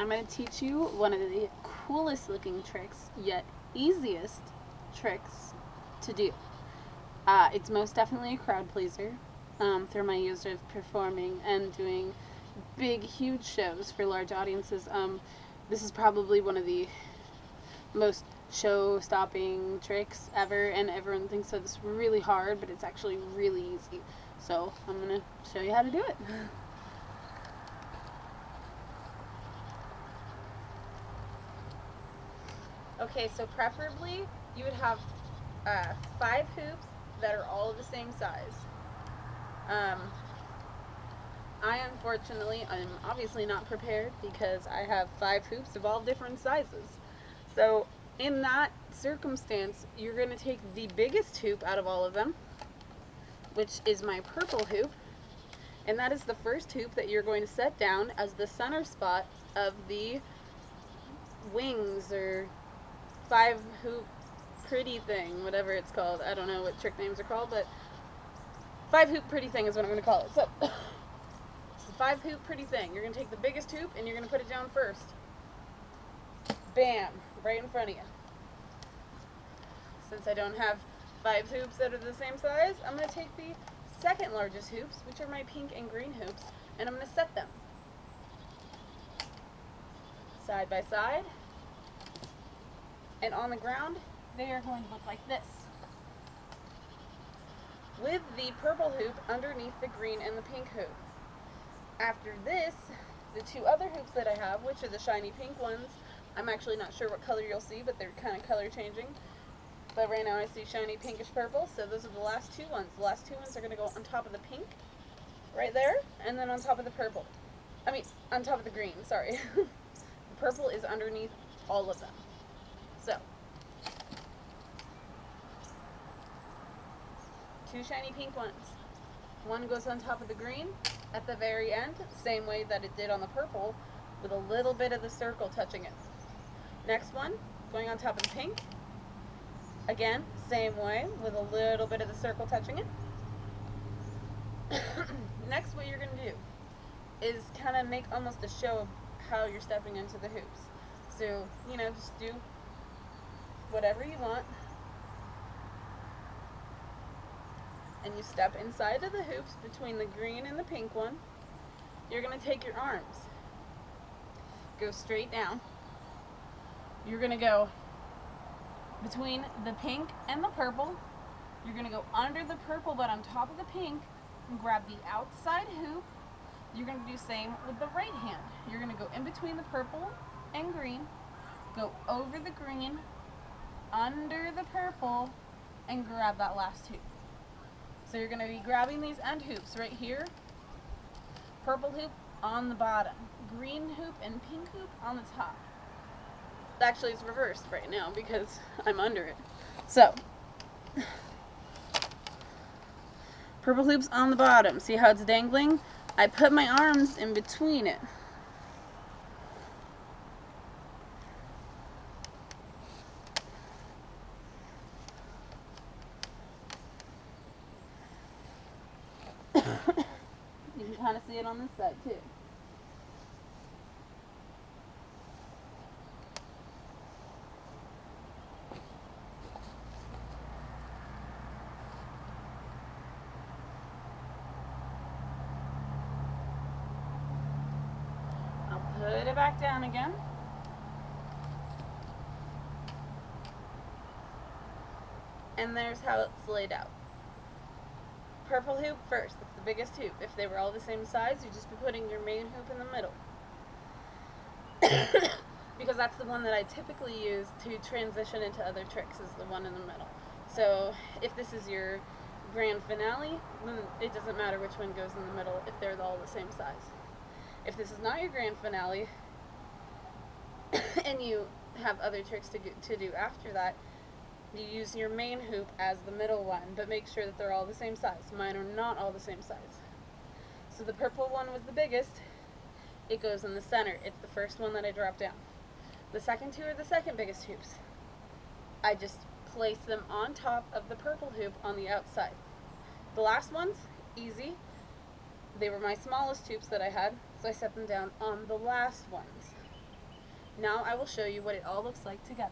I'm going to teach you one of the coolest looking tricks, yet easiest tricks to do. It's most definitely a crowd pleaser through my years of performing and doing big, huge shows for large audiences. This is probably one of the most show-stopping tricks ever, and everyone thinks that it's really hard, but it's actually really easy. So I'm going to show you how to do it. Okay, so preferably you would have 5 hoops that are all the same size. I unfortunately, I'm obviously not prepared because I have 5 hoops of all different sizes. So in that circumstance, you're going to take the biggest hoop out of all of them, which is my purple hoop, and that is the first hoop that you're going to set down as the center spot of the wings or 5 hoop pretty thing, whatever it's called. I don't know what trick names are called, but 5 hoop pretty thing is what I'm going to call it. So it's the 5 hoop pretty thing. You're going to take the biggest hoop and you're going to put it down first. Bam! Right in front of you. Since I don't have 5 hoops that are the same size, I'm going to take the second largest hoops, which are my pink and green hoops, and I'm going to set them side by side. And on the ground, they are going to look like this, with the purple hoop underneath the green and the pink hoop. After this, the 2 other hoops that I have, which are the shiny pink ones, I'm actually not sure what color you'll see, but they're kind of color changing. But right now I see shiny pinkish purple, so those are the last 2 ones. The last 2 ones are going to go on top of the pink, right there, and then on top of the purple. I mean, on top of the green, sorry. The purple is underneath all of them. So, 2 shiny pink ones. One goes on top of the green at the very end, same way that it did on the purple, with a little bit of the circle touching it. Next one, going on top of the pink. Again, same way, with a little bit of the circle touching it. Next, what you're going to do is kind of make almost a show of how you're stepping into the hoops. So, you know, just do whatever you want. And you step inside of the hoops between the green and the pink one. You're going to take your arms, go straight down. You're going to go between the pink and the purple. You're going to go under the purple but on top of the pink and grab the outside hoop. You're going to do the same with the right hand. You're going to go in between the purple and green, go over the green, under the purple, and grab that last hoop. So you're going to be grabbing these end hoops right here. Purple hoop on the bottom, green hoop and pink hoop on the top. Actually, it's reversed right now because I'm under it. So, purple hoop's on the bottom. See how it's dangling? I put my arms in between it. You can kind of see it on this side too. I'll put it back down again. And there's how it's laid out. Purple hoop first, that's the biggest hoop. If they were all the same size, you'd just be putting your main hoop in the middle. Because that's the one that I typically use to transition into other tricks, is the one in the middle. So if this is your grand finale, then it doesn't matter which one goes in the middle if they're all the same size. If this is not your grand finale, and you have other tricks to do after that, you use your main hoop as the middle one, but make sure that they're all the same size. Mine are not all the same size. So the purple one was the biggest. It goes in the center. It's the first one that I drop down. The second 2 are the second biggest hoops. I just place them on top of the purple hoop on the outside. The last ones, easy. They were my smallest hoops that I had, so I set them down on the last ones. Now I will show you what it all looks like together.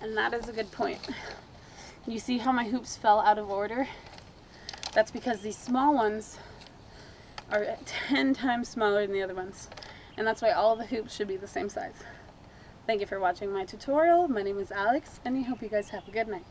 And that is a good point. You see how my hoops fell out of order? That's because these small ones are 10 times smaller than the other ones. And that's why all the hoops should be the same size. Thank you for watching my tutorial. My name is Alex, and I hope you guys have a good night.